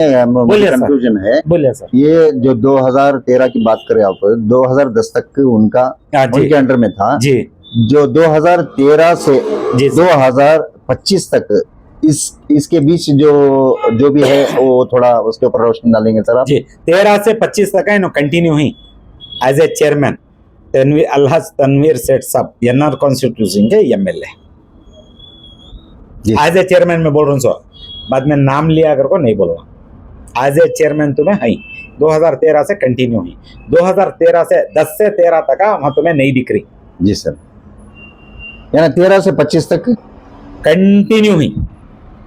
मुझे बोलिए sir. Confusion है। बोलिए सर। ये जो 2013 की बात करें आप, 2010 तक उनका हाँ जी उनके अंडर में था। जी जो 2013 से जी सर। 2025 तक इसके बीच जो भी है वो थोड़ा उसके ऊपर रोशनी डालेंगे सर आप। जी 13 से 25 तक है नो कंटिन्यू हुई as a chairman Tanveer Alhaj Tanveer Seth साहब एनआर कॉन्स्टिट्यूशन के MLA ji as a chairman में बोल रहा हूँ सर, बाद में नाम लिया अगर को नहीं बोलूँगा। एज ए चेयरमैन तुम्हें है 2013 से कंटिन्यू हुई। 2013 से 10 से 13 तक वहां तुम्हें नहीं दिख रही। जी सर, यानी 13 से 25 तक कंटिन्यू हुई।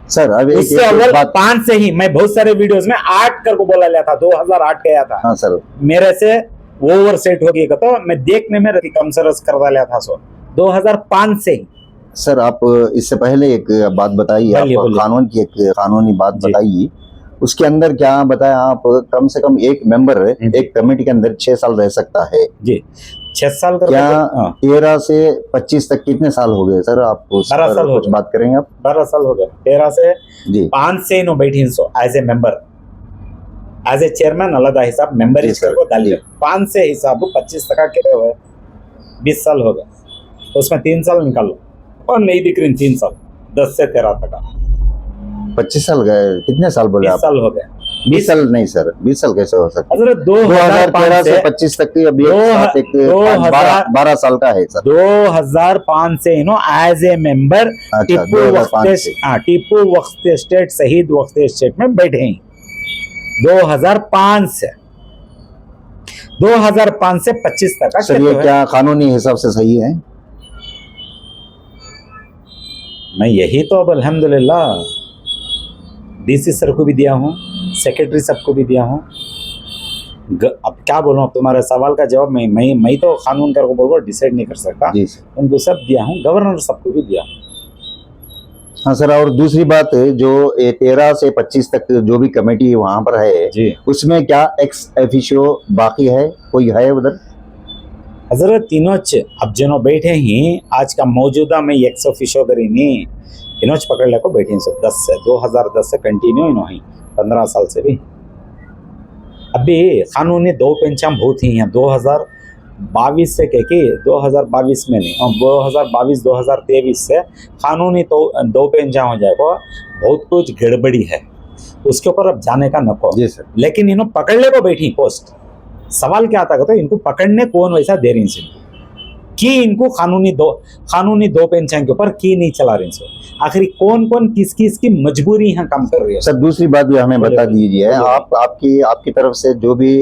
सर। अब उससे अव्वल 5 से ही मैं बहुत सारे वीडियोस में 8 कर को बोला लिया था, 2008 गया था। हाँ सर, मेरे से ओवर सेट हो गया तो मैं देखने में कम सरस करवा लिया था। सो 2005 से ही। सर आप इससे पहले एक बात बताइए, आप बोलिए। कानून की एक कानूनी बात जी। बताइए। उसके अंदर क्या बताया आप, कम से कम एक मेंबर एक कमेटी के अंदर 6 साल रह सकता है जी 6 साल कर क्या? 13 से 25 तक कितने साल हो गए सर? आप उस 12 साल हो कुछ गए। बात करेंगे आप? 12 साल हो गए। 13 से जी 5 से नो बैठी so as a member as a chairman अलग हिसाब मेंबर जी इसको सर, डाल जी। 5 से हिसाब 25 तक के हुए 20 साल हो गए। तो उसमें 3 साल निकालो और नहीं दिख रही 3 साल 10 से 13 तक 25 साल गए, कितने साल बोले 20 आप? साल हो गए। 20 साल नहीं सर, 20 साल कैसे हो सकता है? हजरत 2013 2005 से 25 तक की अभी एक साथ एक 12 साल का है सर। 2005 से नो एज ए मेंबर अच्छा, टीपू 2005 से। टीपू वक्त स्टेट शहीद वक्त स्टेट में बैठे हैं 2005 से 2005 से 25 तक सर ये क्या कानूनी हिसाब से सही है? मैं यही तो अब अल्हम्दुलिल्लाह डीसी सर को भी दिया हूँ, सेक्रेटरी सबको भी दिया हूँ। अब क्या बोलूँ, अब तुम्हारे सवाल का जवाब मैं तो कानून कर को बोल डिसाइड नहीं कर सकता। जी उनको सब दिया हूँ, गवर्नर सबको भी दिया हूँ। हाँ सर, और दूसरी बात जो 13 से 25 तक जो भी कमेटी वहाँ पर है जी उसमें क्या एक्स ऑफिशियो बाकी है, कोई है उधर? हजरत तीनों अब जिनो बैठे ही आज का मौजूदा में एक्स ऑफिशियो करी नहीं इनोच पकड़ ले को बैठे सब 2010 से कंटिन्यू इनो ही 15 साल से भी। अभी कानूनी 2 पेंशन बहुत ही हैं 2022 से कह के 2022 में नहीं 2022-2023 से कानूनी तो 2 पेंशन हो जाएगा। बहुत कुछ गड़बड़ी है उसके ऊपर अब जाने का नको। जी सर, लेकिन इन्हों पकड़ ले को बैठी पोस्ट। सवाल क्या आता तो इनको पकड़ने कौन वैसा दे रही से कि इनको कानूनी दो पेंशन के ऊपर की नहीं चला रही से। आखिर कौन कौन किसकी मजबूरी यहाँ काम कर रही है? सर दूसरी बात भी हमें बता दीजिए, आपकी तरफ से जो भी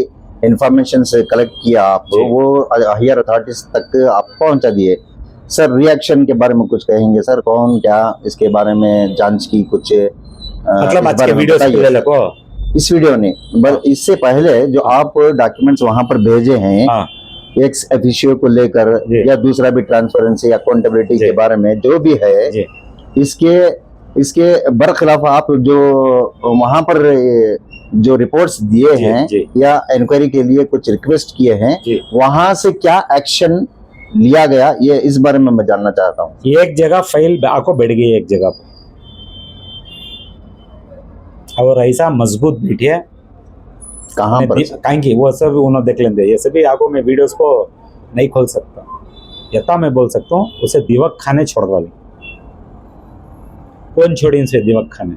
इंफॉर्मेशन से कलेक्ट किया आप वो हायर अथॉरिटीज तक आप पहुंचा दिए। सर रिएक्शन के बारे में कुछ कहेंगे सर? कौन क्या इसके बारे में जांच की कुछ मतलब आज के वीडियो इस वीडियो ने इससे पहले जो आप डॉक्यूमेंट्स वहां पर भेजे हैं एक्स ऑफिशियो को लेकर या दूसरा भी ट्रांसपेरेंसी या अकाउंटेबिलिटी के बारे में जो भी है इसके बरखिलाफ आप जो वहां पर जो रिपोर्ट्स दिए हैं या इंक्वायरी के लिए कुछ रिक्वेस्ट किए हैं वहां से क्या एक्शन लिया गया, ये इस बारे में मैं जानना चाहता हूँ। एक जगह फाइल आको बैठ गई एक जगह पर और ऐसा मजबूत बैठी है कहाँ पर? कहेंगे वो सब उन्होंने देख लेंगे। ये सभी आगो में वीडियोस को नहीं खोल सकता, यथा मैं बोल सकता हूँ उसे दीवक खाने छोड़ वाली। कौन छोड़ी इनसे दीवक खाने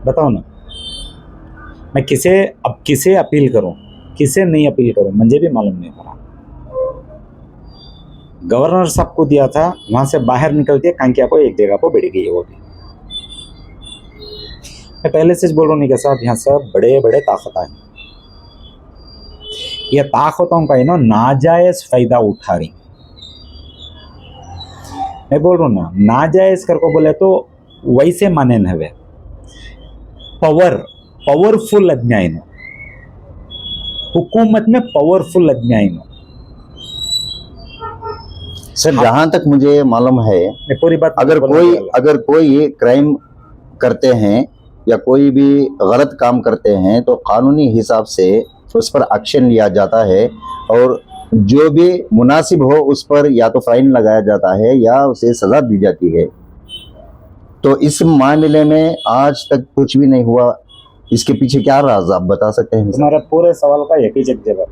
बताओ ना। मैं किसे अपील करूं किसे नहीं अपील करूं मुझे भी मालूम नहीं पड़ा। गवर्नर साहब को दिया था, वहां से बाहर निकलती है कांकिया को एक जगह पर बैठ गई है वो भी। मैं पहले से बोल रहा हूँ साहब यहाँ सब बड़े बड़े ताकत है, ये ताकतों का नाजायज फायदा उठा रही। मैं बोल रहा हूँ ना नाजायज कर को बोले तो वैसे माने न हवे पावरफुल आदमी नो हुकूमत में पावरफुल आदमी नो। सर जहां तक मुझे मालूम है पूरी बात अगर कोई क्राइम करते हैं या कोई भी गलत काम करते हैं तो कानूनी हिसाब से उस पर एक्शन लिया जाता है और जो भी मुनासिब हो उस पर या तो फाइन लगाया जाता है या उसे सजा दी जाती है। तो इस मामले में आज तक कुछ भी नहीं हुआ, इसके पीछे क्या राज आप बता सकते हैं? तुम्हारे पूरे सवाल का एक ही जवाब,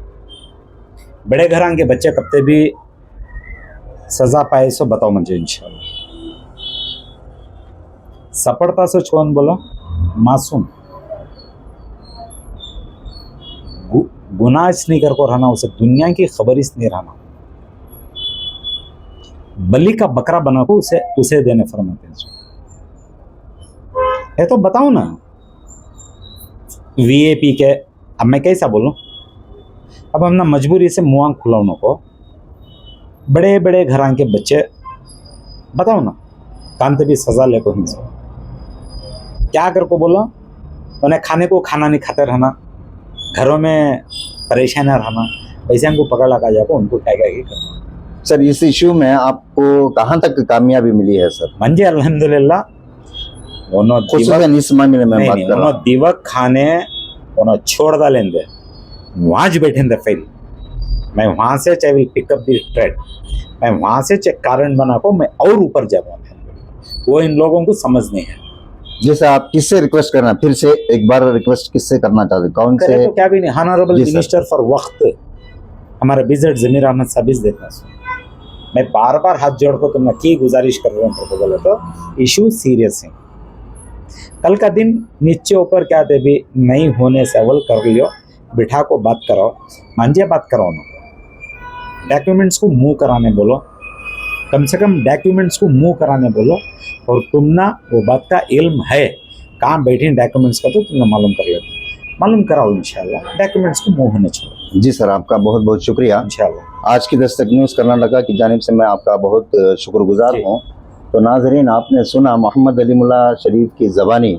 बड़े घरां के बच्चे कब भी सजा पाए सो बताओ मुझे इंशाल्लाह। सपड़ता से छोन बोलो मासूम गुनाह नहीं कर को रहना, उसे दुनिया की खबर इस नहीं रहना, बलि का बकरा बना को उसे देने फरमाते हैं। ये तो बताओ ना, वीएपी के, अब मैं कैसा बोलूं, अब हम ना मजबूरी से मुआं खुलाने को, बड़े बड़े घरां के बच्चे बताओ ना, कांते भी सजा ले को नहीं, क्या कर को बोला, उन्हें खाने को खाना नहीं खाते रहना, घरों में परेशान रहना, पैसे को पकड़ लगा जाकर उनको टैग करना। सर इस इश्यू में आपको कहाँ तक कामयाबी मिली है सर? मंजे अल्हम्दुलिल्लाह खुसूसन इस मामले में बात कर रहा हूं। दिवक खाने उन्होंने छोड़ डालेंगे, वहां ज बैठेंगे फेल, मैं वहां से चाहे विल पिकअप द ट्रेड, मैं वहां से चाहे कारण बना को मैं और ऊपर जाऊंगा, वो इन लोगों को समझ नहीं है। जैसे आप किससे रिक्वेस्ट करना, फिर से एक बार रिक्वेस्ट किससे करना चाहते, कौन से? तो क्या भी नहीं, ऑनरेबल मिनिस्टर फॉर वक्त हमारे विजिट जमीर अहमद साबिज देखना, मैं बार बार हाथ जोड़ कर तुमने की गुजारिश कर रहा हूँ, बोले तो इशू सीरियस है, कल का दिन नीचे ऊपर क्या दे भी नहीं होने से अवल कर लियो, बिठा को बात कराओ, मांझे बात कराओ ना, डॉक्यूमेंट्स को मूव कराने बोलो, कम से कम डॉक्यूमेंट्स को मूव कराने बोलो, और तुम ना वो बात का इल्म है कहाँ बैठे डॉक्यूमेंट्स का, तो तुमने मालूम कर लो, मालूम कराओ इंशाल्लाह, डॉक्यूमेंट्स को मूव होने चाहिए। जी सर, आपका बहुत बहुत शुक्रिया। इंशाल्लाह आज की दस्तक न्यूज़ कर्नाटका की जानिब से मैं आपका बहुत शुक्रगुजार हूँ। तो नाजरीन, आपने सुना मोहम्मद अली मुल्ला शरीफ की ज़बानी